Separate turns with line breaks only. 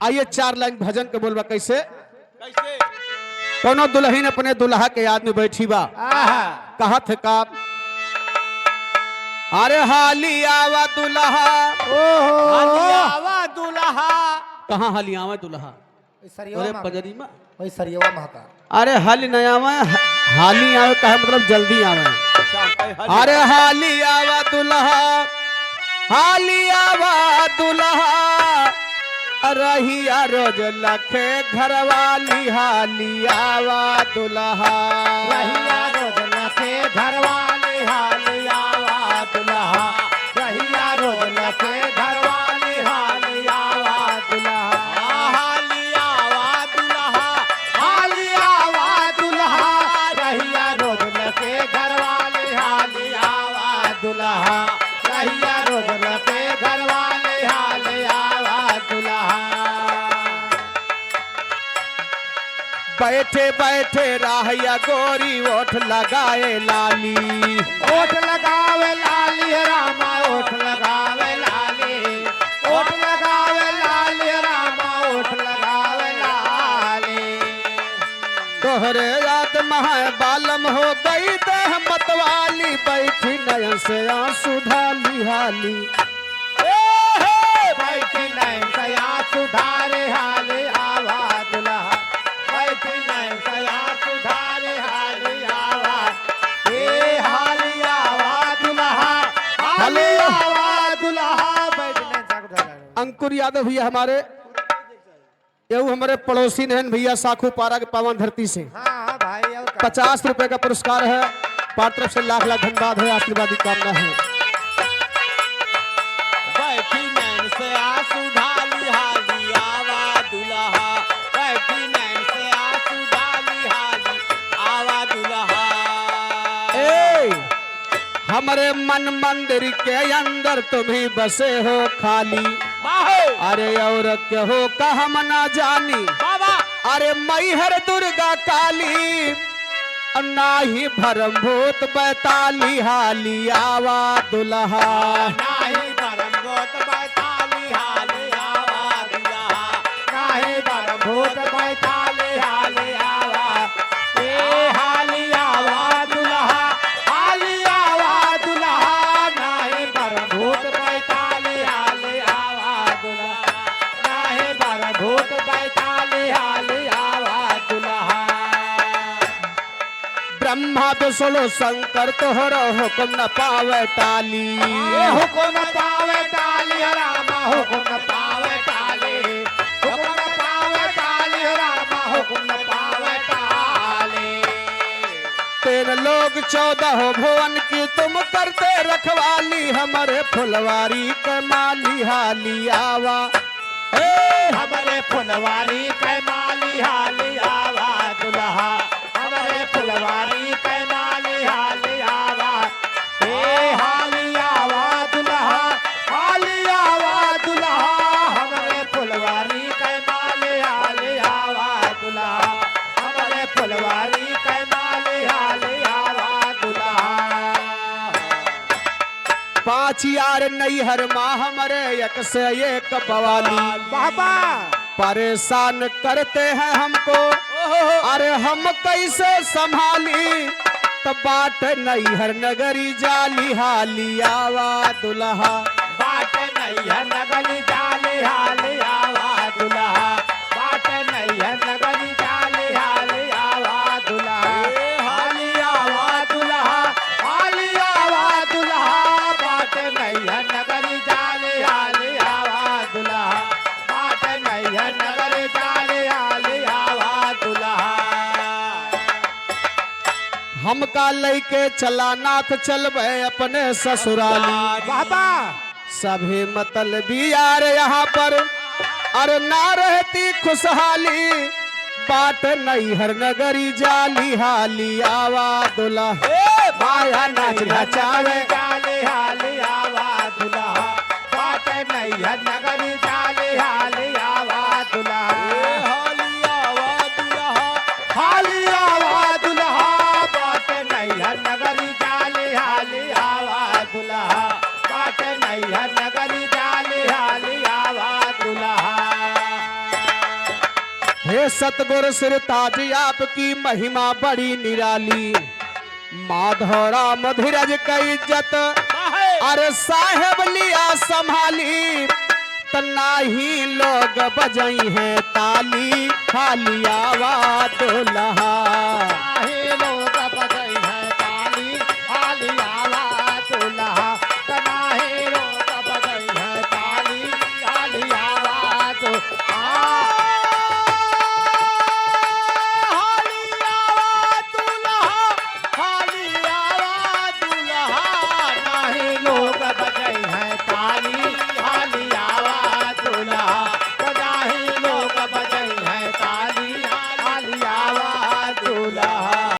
आइए 4 लाइन भजन के बोलबा कैसे।
कैसे?
कोनो दुल्हन अपने दुल्हा के याद में बैठी बा,
आहा,
कहत का अरे हाली आवा दुल्हा।
हलियावा दुल्हा।
कहाँ हाली आवा दुल्हा?
सरियवा
अरे
महका।
पजरी में।
वही सरियवा महका।
अरे हाली नहीं आवा, हाली आवे का मतलब जल्दी आवे। अरे हाली आवा दुल्हा, हाली आवा दुल्हा, रहिया रोज लखे घरवाली हाली आवा दुल्हा।
रहिया रोज लखे घरवाली हालियावा दुल्हा। रहिया रोज लखे घरवाली हालियावा दुल्हा। हालियावा दुल्हा, हालियावा दुल्हा, रहिया रोज लखे घरवाली हालियावा दुल्हा। रहिया रोज लखे घरवाली हालियावा दुल्हा।
बैठे बैठे राहिया गोरी ओठ लगाए लाली।
ओठ लगावे लाली रामा, ओठ लगावे लाली। ओठ लगावे लाली रामा, ओठ लगावे लाली।
तोहरे याद महा बालम हो गई देह मतवाली, बैठी नयन से आंसू ढाली हाली।
बैठी नैन सया सुधारे हाली आवा दुल्हा। बैठी नैन सया सुधारे हाली आवा। ए हाली आवा दुल्हा, हाली आवा दुल्हा। बैठी नैन सया सुधारे।
अंकुर यादव भैया हमारे, यू हमारे पड़ोसी नहन भैया साखू पारा के पावन धरती से
हाँ भाई, और का?
50 रुपए का पुरस्कार है। पार तरफ से लाख लाख धन्यवाद है, आशीर्वाद की कामना है।
बैठी नैन से आंसू ढाली हाली आवा दुल्हा। बैठी नैन से आंसू ढाली हाली आवा दुल्हा।
ए, हमारे मन मंदिर के अंदर तुम्ही बसे हो खाली।
बाहो
अरे और क्या हो का हम ना जानी।
बाबा।
अरे मैहर दुर्गा काली, नाही भरम भूत बैताली हाली आवा दुल्हा।
नाही बरम गोत बैताली हाली आवा दुल्हा। नाही बरम भूत बैताली हाली आवा। ए हाली आवा दुल्हा, हाली आवा दुल्हा। नाही बरम भूत बैताली हाली आवा दुल्हा। नाही बरम भूत बैताली हाली आवा दुल्हा।
ब्रह्मा विष्णु शंकर तोहरो हुक्म न पावे टाली।
ये हुक्म पावे टाली रामा, हुक्म पावे टाली। हुक्म पावे टाली रामा, हुक्म पावे टाली।
13 लोग 14 भुवन की तुम करते रखवाली, हमारे फुलवारी के माली हाली आवा।
हमारे फुलवारी के माली हाली आवा दुल्हा। हमारे फुलवारी के माली हाली आवा। ए हाली आवा दुल्हा, हाली आवा दुल्हा। हमारे फुलवारी के माली हाली आवा दुल्हा। हमारे फुलवारी के माली हाली आवा दुल्हा।
5 यार नैहर माँ हमारे एक से एक बवाली।
बाबा
परेशान करते हैं हमको, अरे हम कैसे संभाली। तो बाट नैहर नगरी जाली हाली आवा दुल्हा।
बाट नैया नगरी जाली हाली आवा दुल्हा। बाट नैया नगरी जाली हाली आवा दुल्हा। हाली आवा दुल्हा, हाली आवा दुल्हा। बाट नैया नगरी जाली हाली आवा दुल्हा। बाट नैया नगरी जाली हाली आवा दुल्हा।
हमका लेके चला नाथ चलबे अपने ससुराली।
बाबा
सभी मतलबी यार यहाँ पर, अरे ना रहती खुशहाली। बाट नैहर नगरी जाली हाली आवा दुल्हा। माया नाच नचावे
जाली हाली आवा दुल्हा। बाट नैया नगरी जाली हाली आवा दुल्हा। हाली आवा दुल्हा, हाली आवा दुल्हा। बाट नैया नगरी जाली हाली आवा दुल्हा। बाट नैया नगरी जाली हाली आवा दुल्हा।
हे सतगुरु सिरताज आपकी महिमा बड़ी निराली, माधवराम धीरज का इज्जत अरे साहेब लिया संभाली, तना ही लोग बजाई हैं ताली, हालिया वा दुल्हा।
हे लोग